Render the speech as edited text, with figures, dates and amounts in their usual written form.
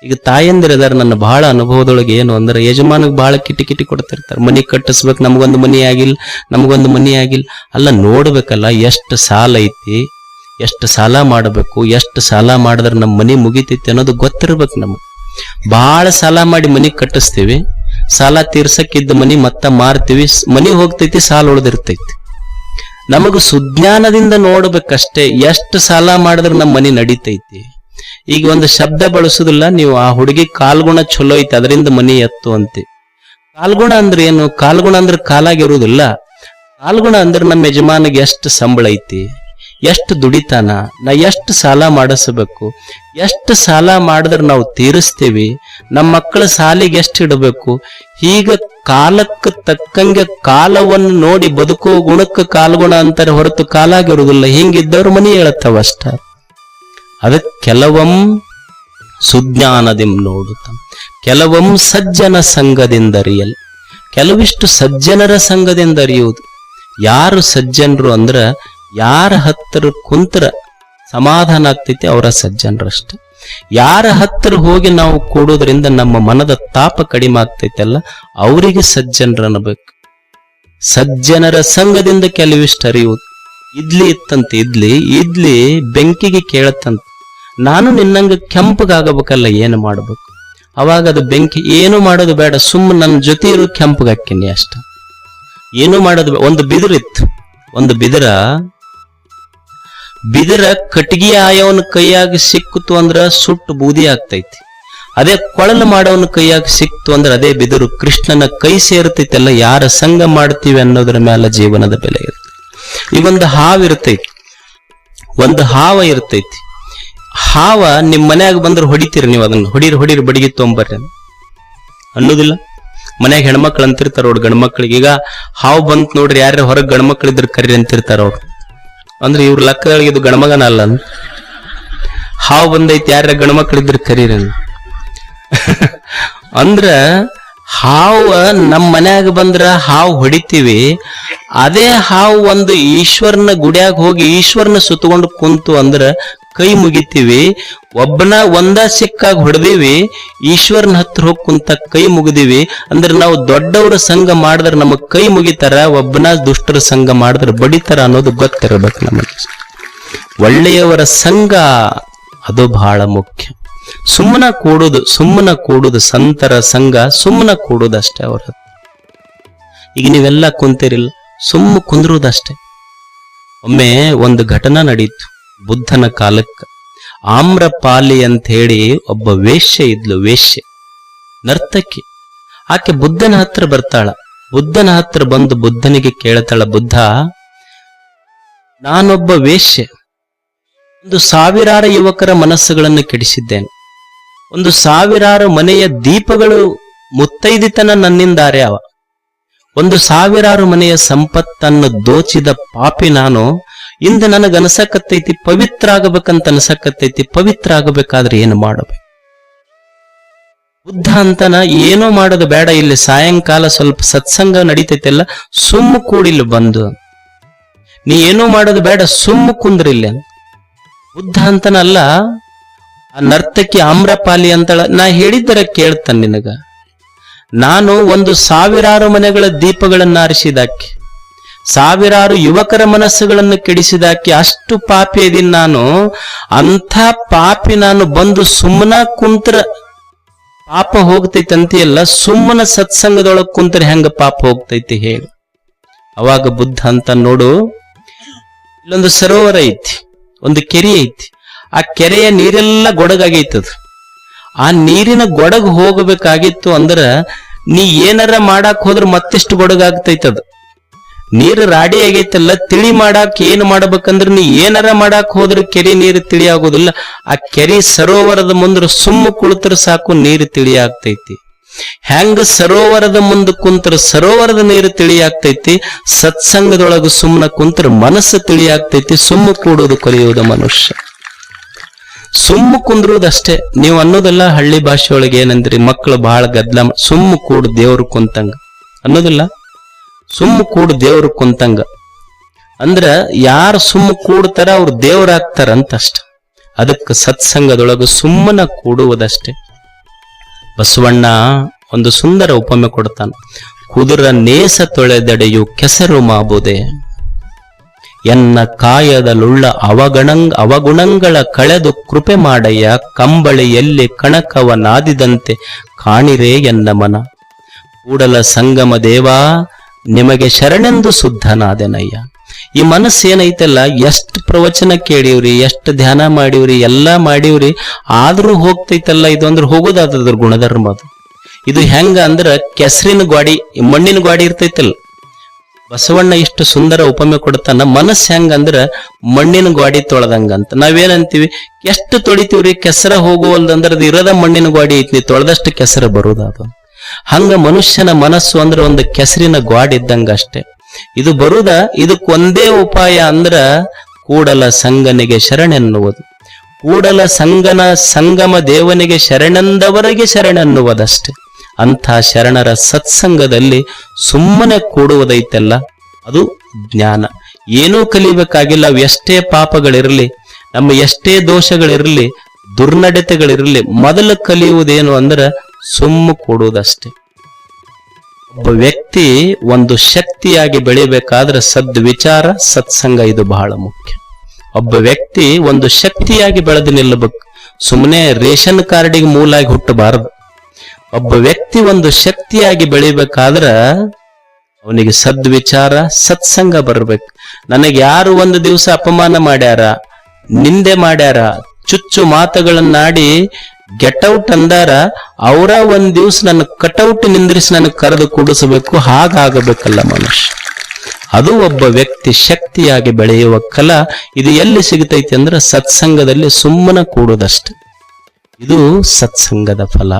ಈಗ ತಾಯಂದಿರದಾರ ನನ್ನ ಬಹಳ ಅನುಭವದೊಳಗೆ ಏನು ಅಂದ್ರೆ ಯಜಮಾನಿಗೆ ಬಹಳ ಕಿಟಿ ಕೊಡ್ತಿರ್ತಾರೆ. ಮನಿ ಕಟ್ಟಿಸ್ಬೇಕು, ನಮಗೊಂದು ಮನಿ ಆಗಿಲ್ಲ. ಅಲ್ಲ, ನೋಡ್ಬೇಕಲ್ಲ ಎಷ್ಟು ಸಾಲ ಐತಿ, ಎಷ್ಟು ಸಾಲ ಮಾಡಬೇಕು, ಎಷ್ಟು ಸಾಲ ಮಾಡಿದ್ರೆ ನಮ್ಮ ಮನಿ ಮುಗಿತೈತಿ ಅನ್ನೋದು ಗೊತ್ತಿರ್ಬೇಕು. ನಮಗೆ ಬಹಳ ಸಾಲ ಮಾಡಿ ಮನಿ ಕಟ್ಟಿಸ್ತೀವಿ, ಸಾಲ ತೀರ್ಸಕ್ಕಿದ್ದ ಮನಿ ಮತ್ತ ಮಾರ್ತೀವಿ, ಮನಿ ಹೋಗ್ತೈತಿ, ಸಾಲ ಉಳಿದಿರ್ತೈತಿ. ನಮಗ ಸುಜ್ಞಾನದಿಂದ ನೋಡ್ಬೇಕಷ್ಟೇ ಎಷ್ಟು ಸಾಲ ಮಾಡಿದ್ರೆ ನಮ್ಮ ಮನಿ ನಡೀತೈತಿ. ಈಗ ಒಂದು ಶಬ್ದ ಬಳಸುದಿಲ್ಲ ನೀವು, ಆ ಹುಡುಗಿ ಕಾಲ್ಗುಣ ಚಲೋ ಐತಿ ಅದರಿಂದ ಮನಿ ಎತ್ತು ಅಂತೆ. ಕಾಲ್ಗುಣ ಅಂದ್ರೆ ಏನು? ಕಾಲ್ಗುಣ ಅಂದ್ರೆ ಕಾಲಾಗಿರುವುದಿಲ್ಲ. ಕಾಲ್ಗುಣ ಅಂದ್ರೆ ನಮ್ಮ ಯಜಮಾನಿಗೆ ಎಷ್ಟು ಸಂಬಳ ಐತಿ, ಎಷ್ಟು ದುಡಿತಾನ, ನಾ ಎಷ್ಟು ಸಾಲ ಮಾಡಿಸಬೇಕು, ಎಷ್ಟು ಸಾಲ ಮಾಡಿದ್ರೆ ನಾವು ತೀರಿಸ್ತೀವಿ, ನಮ್ಮ ಮಕ್ಕಳ ಸಾಲಿಗೆ ಎಷ್ಟು ಇಡಬೇಕು. ಹೀಗ ಕಾಲಕ್ಕೆ ತಕ್ಕಂಗೆ ಕಾಲವನ್ನು ನೋಡಿ ಬದುಕೋ ಗುಣಕ್ಕೆ ಕಾಲ್ಗುಣ ಅಂತಾರೆ ಹೊರತು ಕಾಲಾಗಿರುವುದಿಲ್ಲ. ಹಿಂಗಿದ್ದವ್ರು ಮನಿ ಹೇಳತ್ತವ ಅಷ್ಟ. ಅದಕ್ಕೆ ಕೆಲವಂ ಸುಜ್ಞಾನದಿಂ ನೋಡುತ್ತ, ಕೆಲವಂ ಸಜ್ಜನ ಸಂಘದಿಂದ ಅರಿಯಲ್, ಕೆಲವಿಷ್ಟು ಸಜ್ಜನರ ಸಂಘದಿಂದ ಅರಿಯುವುದು. ಯಾರು ಸಜ್ಜನರು ಅಂದ್ರ ಯಾರ ಹತ್ತಿರ ಕುಂತ್ರ ಸಮಾಧಾನ ಆಗ್ತೈತಿ ಅವರ ಸಜ್ಜನರಷ್ಟೆ. ಯಾರ ಹತ್ತಿರ ಹೋಗಿ ನಾವು ಕೂಡೋದ್ರಿಂದ ನಮ್ಮ ಮನದ ತಾಪ ಕಡಿಮೆ ಆಗ್ತೈತಲ್ಲ ಅವರಿಗೆ ಸಜ್ಜನರು ಅನ್ನಬೇಕು. ಸಜ್ಜನರ ಸಂಘದಿಂದ ಕೆಲವಿಷ್ಟು ಅರಿಯುವುದು. ಇಡ್ಲಿ ಇತ್ತಂತೆ, ಇಡ್ಲಿ ಬೆಂಕಿಗೆ ಕೇಳತ್ತಂತ, ನಾನು ನಿನ್ನಂಗ ಕೆಂಪಗಾಗಬೇಕಲ್ಲ, ಏನು ಮಾಡ್ಬೇಕು? ಅವಾಗ ಅದು ಬೆಂಕಿ ಏನು ಮಾಡೋದು ಬೇಡ, ಸುಮ್ಮನೆ ನನ್ನ ಜೊತೆ ಇರೋ ಕೆಂಪಗಾಕಿನಿ ಅಷ್ಟ, ಏನು ಮಾಡೋದು. ಒಂದು ಬಿದಿರಿತ್ತು, ಒಂದು ಬಿದಿರ ಕಟ್ಟಿಗೆ ಆಯವನ ಕೈಯಾಗ ಸಿಕ್ಕಿತು ಅಂದ್ರ ಸುಟ್ಟು ಬೂದಿ ಆಗ್ತೈತಿ. ಅದೇ ಕೊಳಲು ಮಾಡೋವನ ಕೈಯಾಗ ಸಿಕ್ತು ಅಂದ್ರೆ ಅದೇ ಬಿದಿರು ಕೃಷ್ಣನ ಕೈ ಸೇರ್ತೈತಲ್ಲ. ಯಾರ ಸಂಘ ಮಾಡ್ತೀವಿ ಅನ್ನೋದ್ರ ಮೇಲೆ ಜೀವನದ ಬೆಲೆ ಇರ್ತೈತಿ. ಈಗ ಒಂದು ಹಾವ ಇರ್ತೈತಿ. ಹಾವ ನಿಮ್ ಮನ್ಯಾಗ ಬಂದ್ರೆ ಹೊಡಿತೀರಿ ನೀವು, ಅದನ್ನ ಹೊಡೀರಿ ಬಡಿಗೆ ತೊಂಬರ್ರಿ ಅನ್ನೋದಿಲ್ಲ. ಮನ್ಯಾಗ ಹೆಣ್ಮಕ್ಳು ಅಂತಿರ್ತಾರ ಅವ್ರು ಗಂಡ್ಮಕ್ಳಿಗೆ. ಈಗ ಹಾವು ಬಂತ್ ನೋಡ್ರಿ, ಯಾರ ಹೊರಗೆ ಗಂಡ್ಮಕ್ಳಿದ್ರ ಕರ್ರಿ ಅಂತಿರ್ತಾರ ಅವ್ರು. ಅಂದ್ರೆ ಇವ್ರ ಲೆಕ್ಕದೊಳಗೆ ಇದು ಗಣಮಗನ ಅಲ್ಲ. ಹಾವು ಬಂದೈತಿ, ಯಾರ ಗಂಡ್ಮಕ್ಳಿದ್ರ ಕರೀರಿ ಅಂದ್ರ ಹಾವು ನಮ್ಮ ಮನ್ಯಾಗ ಬಂದ್ರ ಹಾವು ಹೊಡಿತೀವಿ. ಅದೇ ಹಾವು ಒಂದು ಈಶ್ವರನ ಗುಡಿಯಾಗ ಹೋಗಿ ಈಶ್ವರನ ಸುತ್ತಕೊಂಡು ಕುಂತು ಅಂದ್ರ ಕೈ ಮುಗಿತೀವಿ. ಒಂದ ಸಿಕ್ಕಾಗ ಹೊಡೆದೀವಿ, ಈಶ್ವರನ ಹತ್ರ ಹೋಗಿ ಕುಂತ ಕೈ ಮುಗಿದೀವಿ. ಅಂದ್ರೆ ನಾವು ದೊಡ್ಡವರ ಸಂಘ ಮಾಡಿದ್ರೆ ನಮಗ್ ಕೈ ಮುಗಿತಾರ, ಒಬ್ಬನ ದುಷ್ಟರ ಸಂಘ ಮಾಡಿದ್ರೆ ಬಡಿತಾರ ಅನ್ನೋದು ಗೊತ್ತಿರಬೇಕು ನಮಗೆ. ಒಳ್ಳೆಯವರ ಸಂಘ ಅದು ಬಹಳ ಮುಖ್ಯ. ಸುಮ್ಮನ ಕೂಡುದು ಸಂತರ ಸಂಘ, ಸುಮ್ಮನ ಕೂಡುದಷ್ಟೇ ಅವ್ರ. ಈಗ ನೀವೆಲ್ಲ ಕುಂತಿರಿಲ್ಲ, ಸುಮ್ಮ ಕುಂದ್ರುದಷ್ಟೇ. ಒಮ್ಮೆ ಒಂದು ಘಟನಾ ನಡೀತು ಬುದ್ಧನ ಕಾಲಕ್ಕೆ. ಆಮ್ರಪಾಲಿ ಅಂತ ಹೇಳಿ ಒಬ್ಬ ವೇಶ್ಯೆ ಇದ್ಲು, ನರ್ತಕಿ. ಆಕೆ ಬುದ್ಧನ ಹತ್ರ ಬರ್ತಾಳ. ಬುದ್ಧನ ಹತ್ರ ಬಂದು ಬುದ್ಧನಿಗೆ ಕೇಳ್ತಾಳ, ಬುದ್ಧ, ನಾನೊಬ್ಬ ವೇಶ್ಯೆ, 1,000 ಯುವಕರ ಮನಸ್ಸುಗಳನ್ನು ಕೆಡಿಸಿದ್ದೇನೆ. 1,000 ಮನೆಯ ದೀಪಗಳು ಮುತ್ತೈದಿತನ ನನ್ನಿಂದಾರ್ಯಾವ. 1,000 ಮನೆಯ ಸಂಪತ್ತನ್ನು ದೋಚಿದ ಪಾಪಿ ನಾನು. ಇಂದು ನನಗನಸಕತ್ತೈತಿ ಪವಿತ್ರ ಆಗಬೇಕಂತ ಅನಸಕತ್ತೈತಿ. ಪವಿತ್ರ ಆಗಬೇಕಾದ್ರೆ ಏನು ಮಾಡಬೇಕು? ಬುದ್ಧ ಅಂತನ ಏನೋ ಮಾಡೋದು ಬೇಡ, ಇಲ್ಲಿ ಸಾಯಂಕಾಲ ಸ್ವಲ್ಪ ಸತ್ಸಂಗ ನಡೀತೈತೆಲ್ಲ, ಸುಮ್ಮ ಕೂಡಿಲ್ಲ ಬಂದು, ನೀ ಏನೋ ಮಾಡೋದು ಬೇಡ, ಸುಮ್ಮ ಕುಂದ್ರಿಲ್ಲ. ಬುದ್ಧ ಅಂತನಲ್ಲ, ಆ ನರ್ತಕಿ ಆಮ್ರಪಾಲಿ ಅಂತಳ, ನಾ ಹೇಳಿದ್ದರ ಕೇಳ್ತಾನೆ ನಿನಗ. ನಾನು 1,000 ಮನೆಗಳ ದೀಪಗಳನ್ನ ಆರಿಸಿದಾಕಿ, 1,000 ಯುವಕರ ಮನಸ್ಸುಗಳನ್ನು ಕೆಡಿಸಿದಾಕಿ, ಅಷ್ಟು ಪಾಪಿ ಇದೀನಿ ನಾನು. ಅಂಥ ಪಾಪಿ ನಾನು ಬಂದು ಸುಮ್ಮನ ಕುಂತ್ರ ಪಾಪ ಹೋಗ್ತೈತಿ ಅಂತೀಯಲ್ಲ, ಸುಮ್ಮನ ಸತ್ಸಂಗದೊಳಗೆ ಕುಂತ್ರೆ ಹೆಂಗ ಪಾಪ ಹೋಗ್ತೈತಿ ಹೇಳಿ. ಅವಾಗ ಬುದ್ಧ ಅಂತ ನೋಡು, ಇಲ್ಲೊಂದು ಸರೋವರ ಐತಿ, ಒಂದು ಕೆರೆ ಐತಿ. ಆ ಕೆರೆಯ ನೀರೆಲ್ಲ ಗೊಡಗಾಗೈತದ. ಆ ನೀರಿನ ಗೊಡಗು ಹೋಗಬೇಕಾಗಿತ್ತು ಅಂದ್ರ ನೀ ಏನಾರ ಮಾಡಾಕ್ ಹೋದ್ರ ಮತ್ತೆಷ್ಟು ಗೊಡಗಾಗ್ತೈತದ. ನೀರು ರಾಡಿ ಆಗೈತಲ್ಲ, ತಿಳಿ ಮಾಡಾಕ್ ಏನ್ ಮಾಡ್ಬೇಕಂದ್ರ ನೀ ಏನಾರ ಮಾಡಾಕ್ ಹೋದ್ರ ಕೆರೆ ನೀರು ತಿಳಿ ಆಗೋದಿಲ್ಲ. ಆ ಕೆರೆ ಸರೋವರದ ಮುಂದ್ರ ಸುಮ್ಮ ಕುಳಿತರ ಸಾಕು, ನೀರು ತಿಳಿ ಆಗ್ತೈತಿ. ಹೆಂಗ ಸರೋವರದ ಮುಂದೆ ಕುಂತರ ಸರೋವರದ ನೀರು ತಿಳಿ ಆಗ್ತೈತಿ, ಸತ್ಸಂಗದೊಳಗ ಸುಮ್ಮನ ಕುಂತರ ಮನಸ್ಸು ತಿಳಿ ಆಗ್ತೈತಿ. ಸುಮ್ಮ ಕೂಡುವುದು ಕಲಿಯುವುದು ಮನುಷ್ಯ. ಸುಮ್ಮ ಕುಂದ್ರುದಷ್ಟೇ. ನೀವು ಅನ್ನೋದೆಲ್ಲ ಹಳ್ಳಿ ಭಾಷೆಯೊಳಗೆ ಏನಂದ್ರಿ, ಮಕ್ಕಳು ಬಹಳ ಗದ್ಲ, ಸುಮ್ಮ ಕೂಡು ದೇವ್ರು ಕುಂತಂಗ ಅನ್ನೋದಿಲ್ಲ. ಸುಮ್ಮ ಕೂಡು ದೇವ್ರು ಕುಂತಂಗ ಅಂದ್ರ ಯಾರು ಸುಮ್ಮ ಕೂಡ್ತಾರ ಅವ್ರು ದೇವ್ರಾಗ್ತಾರ ಅಂತಷ್ಟ. ಅದಕ್ಕೆ ಸತ್ಸಂಗದೊಳಗ ಸುಮ್ಮನ ಕೂಡುವುದಷ್ಟೇ. ಬಸವಣ್ಣ ಒಂದು ಸುಂದರ ಉಪಮೆ ಕೊಡ್ತಾನೆ. ಕುದುರ ನೇಸ ತೊಳೆದೆಡೆಯು ಕೆಸರು ಮಾಬುದೆ, ಎನ್ನ ಕಾಯದಲುಳ್ಳ ಅವಗುಣಗಳ ಕಳೆದು ಕೃಪೆ ಮಾಡಯ್ಯ, ಕಂಬಳಿಯಲ್ಲಿ ಕಣಕವ ನಾದಿದಂತೆ ಕಾಣಿರೇ ಎನ್ನ ಮನ, ಕೂಡಲ ಸಂಗಮ ದೇವಾ ನಿಮಗೆ ಶರಣೆಂದು ಶುದ್ಧನಾದೆನಯ್ಯ. ಈ ಮನಸ್ಸು ಏನೈತಲ್ಲ, ಎಷ್ಟು ಪ್ರವಚನ ಕೇಳಿವ್ರಿ, ಎಷ್ಟು ಧ್ಯಾನ ಮಾಡಿವ್ರಿ, ಎಲ್ಲಾ ಮಾಡಿವ್ರಿ, ಆದ್ರೂ ಹೋಗ್ತೈತಲ್ಲ ಇದು ಅಂದ್ರೆ ಹೋಗೋದಾದ್ರ ಗುಣಧರ್ಮ ಅದು. ಇದು ಹೆಂಗ ಅಂದ್ರ ಕೆಸರಿನ ಗಾಡಿ, ಮಣ್ಣಿನ ಗಾಡಿ ಇರ್ತೈತಲ್ಲ, ಬಸವಣ್ಣ ಇಷ್ಟು ಸುಂದರ ಉಪಮೆ ಕೊಡ್ತಾನ. ಮನಸ್ಸು ಹೆಂಗಂದ್ರ ಮಣ್ಣಿನ ಗಾಡಿ ತೊಳೆದಂಗಂತ. ನಾವೇನಂತೀವಿ, ಎಷ್ಟು ತೊಳಿತೀವ್ರಿ, ಕೆಸರ ಹೋಗುವಲ್ದಂದ್ರ ಅದು ಇರದ ಮಣ್ಣಿನ ಗಾಡಿ ಐತಿ, ತೊಳೆದಷ್ಟು ಕೆಸರ ಬರುವುದು. ಹಂಗ ಮನುಷ್ಯನ ಮನಸ್ಸು ಅಂದ್ರೆ ಒಂದು ಕೆಸರಿನ ಗಾಡಿ ಇದ್ದಂಗ ಅಷ್ಟೇ. ಇದು ಬರುದ, ಇದಕ್ಕೊಂದೇ ಉಪಾಯ ಅಂದ್ರ ಕೂಡಲ ಸಂಗನಿಗೆ ಶರಣೆನ್ನುವುದು. ಕೂಡಲ ಸಂಗಮ ದೇವನಿಗೆ ಶರಣೆಂದವರಿಗೆ ಶರಣೆನ್ನುವುದಷ್ಟೇ. ಅಂಥ ಶರಣರ ಸತ್ಸಂಗದಲ್ಲಿ ಸುಮ್ಮನೆ ಕೂಡುವುದೈತಲ್ಲ, ಅದು ಜ್ಞಾನ. ಏನೂ ಕಲಿಬೇಕಾಗಿಲ್ಲ. ಅವು ಎಷ್ಟೇ ಪಾಪಗಳಿರಲಿ, ನಮ್ಮ ಎಷ್ಟೇ ದೋಷಗಳಿರಲಿ, ದುರ್ನಡತೆಗಳಿರಲಿ, ಮೊದಲು ಕಲಿಯುವುದೇನು ಅಂದ್ರೆ ಸುಮ್ಮ ಕೂಡುವುದಷ್ಟೇ. ಒಬ್ಬ ವ್ಯಕ್ತಿ ಒಂದು ಶಕ್ತಿಯಾಗಿ ಬೆಳಿಬೇಕಾದ್ರೆ ಸದ್ವಿಚಾರ, ಸತ್ಸಂಗ ಇದು ಬಹಳ ಮುಖ್ಯ. ಒಬ್ಬ ವ್ಯಕ್ತಿ ಒಂದು ಶಕ್ತಿಯಾಗಿ ಬೆಳೆದು ನಿಲ್ಲಬೇಕು, ಸುಮ್ಮನೆ ರೇಷನ್ ಕಾರ್ಡಿಗೆ ಮೂಲಾಗಿ ಹುಟ್ಟಬಾರದು. ಒಬ್ಬ ವ್ಯಕ್ತಿ ಒಂದು ಶಕ್ತಿಯಾಗಿ ಬೆಳಿಬೇಕಾದ್ರ ಅವನಿಗೆ ಸದ್ವಿಚಾರ, ಸತ್ಸಂಗ ಬರ್ಬೇಕು. ನನಗೆ ಯಾರು ಒಂದು ದಿವಸ ಅಪಮಾನ ಮಾಡ್ಯಾರ, ನಿಂದೆ ಮಾಡ್ಯಾರ, ಚುಚ್ಚು ಮಾತುಗಳನ್ನಾಡಿ ಗೆಟೌಟ್ ಅಂದಾರ, ಅವರ ಒಂದ್ ದಿವ್ಸ ನನ್ನ ಕಟೌಟ್ ನಿಂದ್ರಿಸಿ ನನಗೆ ಕರೆದು ಕೂಡಿಸಬೇಕು. ಹಾಗಾಗಬೇಕಲ್ಲ ಮನುಷ್ಯ. ಅದು ಒಬ್ಬ ವ್ಯಕ್ತಿ ಶಕ್ತಿಯಾಗಿ ಬೆಳೆಯುವ ಕಲಾ. ಇದು ಎಲ್ಲಿ ಸಿಗತೈತಿ ಅಂದ್ರೆ ಸತ್ಸಂಗದಲ್ಲಿ ಸುಮ್ಮನೆ ಕೂಡುವುದಷ್ಟೆ. ಇದು ಸತ್ಸಂಗದ ಫಲ.